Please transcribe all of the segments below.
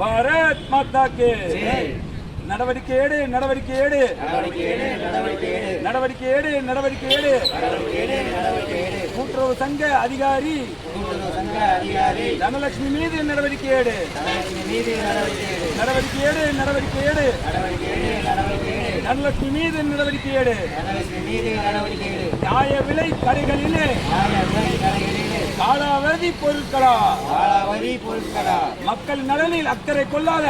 பாரத் மாதா K நடவடிக்கை எடு, நடவடிக்கை எடு, நடவடிக்கை எடு, நடவடிக்கை எடு. கூட்டுறவு சங்க அதிகாரி தனலட்சுமி மீது நடவடிக்கை எடு, நடவடிக்கை எடு, நடவடிக்கை எடு, தனலட்சுமி மீது நடவடிக்கை எடு. நியாய விலை கடைகளிலே காலாவதி பொருட்களா மக்கள் நலனில் அக்கறை கொள்ளாத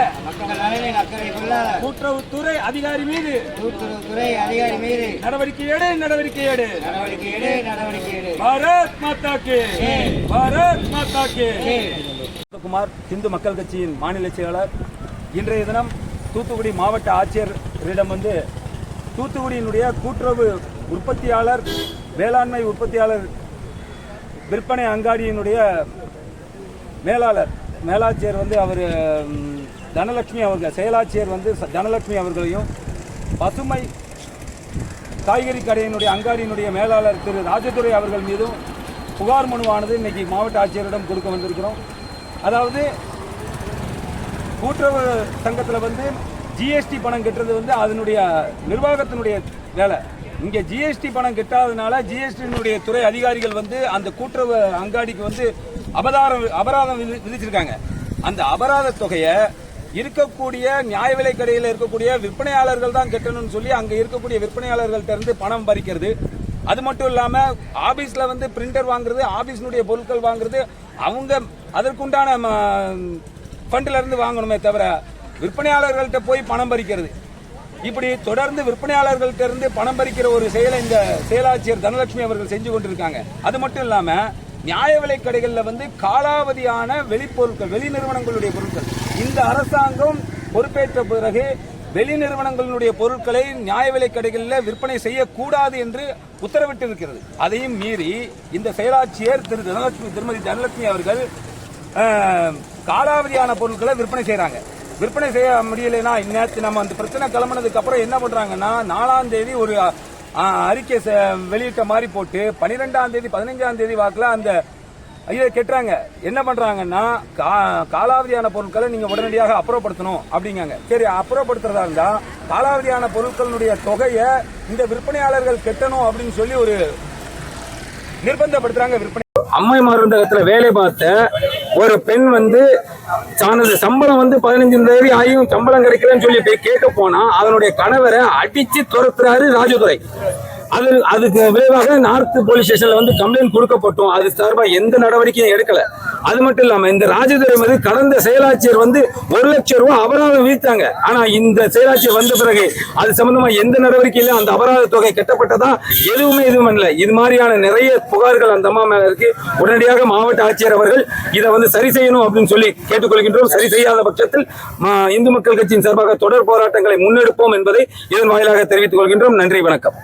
கூட்டுறவுத்துறை அதிகாரி மீது நடவடிக்கை எடு, நடவடிக்கை எடு. பாரத் மாதா கே, பாரத் மாதா கே. குமார், இந்து மக்கள் கட்சியின் மாநில செயலாளர். இன்றைய தினம் தூத்துக்குடி மாவட்ட ஆட்சியரிடம் தூத்துக்குடியினுடைய கூட்டுறவு உற்பத்தியாளர் வேளாண்மை உற்பத்தியாளர் விற்பனை அங்காடியினுடைய மேலாட்சியர் அவர் தனலட்சுமி அவர்கள், செயலாட்சியர் தனலட்சுமி அவர்களையும், பசுமை காய்கறி கடையினுடைய அங்காடியினுடைய மேலாளர் திரு ராஜதுரை அவர்கள் மீதும் புகார் மனுவானது இன்னைக்கு மாவட்ட ஆட்சியரிடம் கொடுக்க வந்திருக்கிறோம். அதாவது கூட்டுறவு சங்கத்தில் ஜிஎஸ்டி பணம் கட்டுறது அதனுடைய நிர்வாகத்தினுடைய வேலை. இங்கே ஜிஎஸ்டி பணம் கட்டாததுனால ஜிஎஸ்டியினுடைய துறை அதிகாரிகள் அந்த கூட்டுறவு அங்காடிக்கு அபராதம் விதிச்சிருக்காங்க. அந்த அபராத தொகையை இருக்கக்கூடிய நியாய விலை கடையில் இருக்கக்கூடிய விற்பனையாளர்கள் தான் கட்டணும்னு சொல்லி அங்கே இருக்கக்கூடிய விற்பனையாளர்கள்ட்ட இருந்து பணம் பறிக்கிறது. அது மட்டும் இல்லாம ஆபீஸ்ல பிரிண்டர் வாங்குறது, ஆபீஸ்னுடைய பொருட்கள் வாங்குறது, அவங்க அதற்குண்டான ஃபண்ட்ல இருந்து வாங்கணுமே தவிர விற்பனையாளர்கள்ட்ட போய் பணம் பறிக்கிறது. இப்படி தொடர்ந்து விற்பனையாளர்கள்ட்ட இருந்து பணம் பறிக்கிற ஒரு செயலை இந்த செயலாட்சியர் தனலட்சுமி அவர்கள் செஞ்சு கொண்டிருக்காங்க. அது மட்டும் இல்லாம நியாய விலை கடைகளில் காலாவதியான வெளிப்பொருட்கள், வெளி நிறுவனங்களுடைய பொருட்கள், இந்த அரசாங்கம் பொறுப்பேற்ற பிறகு வெளி நிறுவனங்களுடைய பொருட்களை நியாய விலை கடைகளில் விற்பனை செய்யக்கூடாது என்று உத்தரவிட்டு இருக்கிறது. அதையும் மீறி இந்த செயலாட்சியர் திருமதி தனலட்சுமி அவர்கள் காலாவதியான பொருட்களை விற்பனை செய்யறாங்க. விற்பனை செய்ய முடியலைன்னா இன்னத்து நம்ம அந்த பிரச்சனை கிளம்பினதுக்கு அப்புறம் என்ன பண்றாங்கன்னா 4ஆம் தேதி ஒரு அறிக்கை வெளியிட்ட மாதிரி போட்டு 12ஆம் தேதி 15ஆம் தேதி வாக்குல அந்த இதை கெட்டுறாங்க. என்ன பண்றாங்கன்னா காலாவதியான பொருட்களை நீங்க உடனடியாக அப்புறப்படுத்தணும் அப்படிங்காங்க. சரி, அப்புறப்படுத்துறதா இருந்தா காலாவதியான பொருட்களுடைய தொகையை இந்த விற்பனையாளர்கள் கெட்டணும் அப்படின்னு சொல்லி ஒரு நிர்பந்தப்படுத்துறாங்க. விற்பனை அம்மை மருந்தகத்துல வேலை பார்த்த ஒரு பெண் சம்பளம் 15ஆம் தேதி ஆகியும் சம்பளம் கிடைக்கலன்னு சொல்லி போய் கேட்க போனா அதனுடைய கணவரை அடிச்சு துரத்துறாரு ராஜதுரை. அதுக்கு விரைவாக நார்த் போலீஸ் ஸ்டேஷன்ல கம்ப்ளைண்ட் கொடுக்கப்பட்டோம். அது சார்பா எந்த நடவடிக்கையும் எடுக்கல. அது மட்டும் இல்லாம இந்த ராஜதுரை மீது கடந்த செயலாட்சியர் 1 லட்சம் ரூபாய் அபராதம் விதித்தாங்க. ஆனா இந்த செயலாட்சியர் வந்த பிறகு அது சம்பந்தமா எந்த நடவடிக்கையிலும் அந்த அபராத தொகை கட்டப்பட்டதா எதுவும் இல்லை. இது மாதிரியான நிறைய புகார்கள் அந்த அம்மா மேல இருக்கு. உடனடியாக மாவட்ட ஆட்சியர் அவர்கள் இதை சரி செய்யணும் அப்படின்னு சொல்லி கேட்டுக்கொள்கின்றோம். சரி செய்யாத பட்சத்தில் இந்து மக்கள் கட்சியின் சார்பாக தொடர் போராட்டங்களை முன்னெடுப்போம் என்பதை இதன் வாயிலாக தெரிவித்துக் கொள்கின்றோம். நன்றி, வணக்கம்.